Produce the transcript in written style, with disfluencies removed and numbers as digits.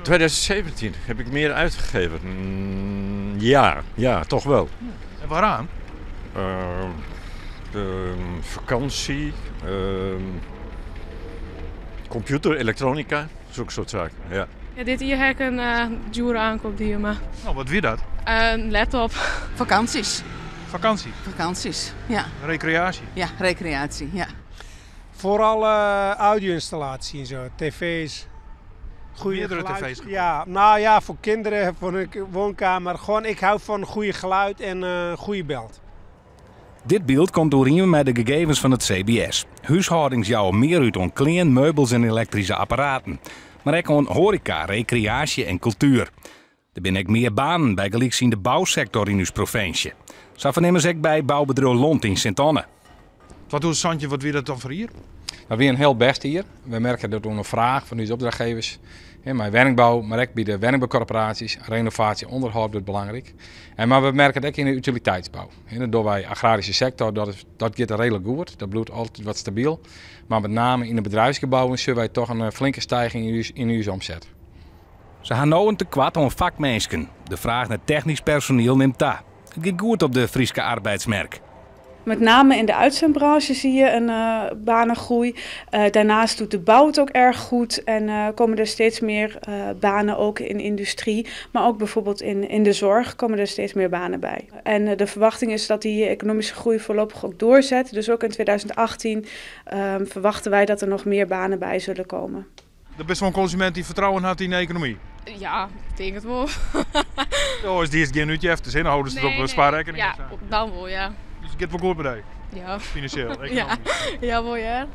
2017 heb ik meer uitgegeven. Ja, toch wel. En waaraan? Vakantie, computer, elektronica, zulke soort zaken. Ja. Ja, dit hier heb ik een dure aankoop die me. Nou, wat weer dat? Een laptop. Vakanties. Vakantie, Vakanties, ja. recreatie. Ja, recreatie, ja. Vooral audio-installatie en zo, tv's. Goede Meerdere geluid. tv's gekocht? Ja, nou ja, voor kinderen, voor een woonkamer. Gewoon, ik hou van goede geluid en goede beeld. Dit beeld komt doorheen met de gegevens van het CBS. Huishoudings jouwen meer uit on kleding, meubels en elektrische apparaten. Maar ook on horeca, recreatie en cultuur. Er zijn ook meer banen bij gelijk in de bouwsector in uw provincie. Zo vernemen ze ook bij bouwbedrijf Lont in Sint-Anne. Wat doet Santje, wat weer dat dan voor hier? Nou, weer een heel best hier. We merken dat door een vraag van onze opdrachtgevers. Mijn werkbouw, maar ook bij de werkbouwcorporaties. Renovatie en onderhoud wordt belangrijk. Maar we merken het ook in de utiliteitsbouw. Door wij agrarische sector, dat gaat redelijk goed. Dat blijft altijd wat stabiel. Maar met name in de bedrijfsgebouwen zullen wij toch een flinke stijging in uw omzet. Ze gaan nu een tekort aan vakmensen. De vraag naar technisch personeel neemt toe. Het gaat goed op de Friese arbeidsmarkt. Met name in de uitzendbranche zie je een banengroei. Daarnaast doet de bouw het ook erg goed en komen er steeds meer banen ook in industrie. Maar ook bijvoorbeeld in de zorg komen er steeds meer banen bij. En de verwachting is dat die economische groei voorlopig ook doorzet. Dus ook in 2018 verwachten wij dat er nog meer banen bij zullen komen. Er is wel een consument die vertrouwen had in de economie. Ja, ik denk het wel. Oh, is die eerst geen uurtje even, dan houden ze het op een spaarrekening. Ja, dan wel, ja. Dus het gaat wel goed bij Ja. financieel. Ja, ja wel, ja.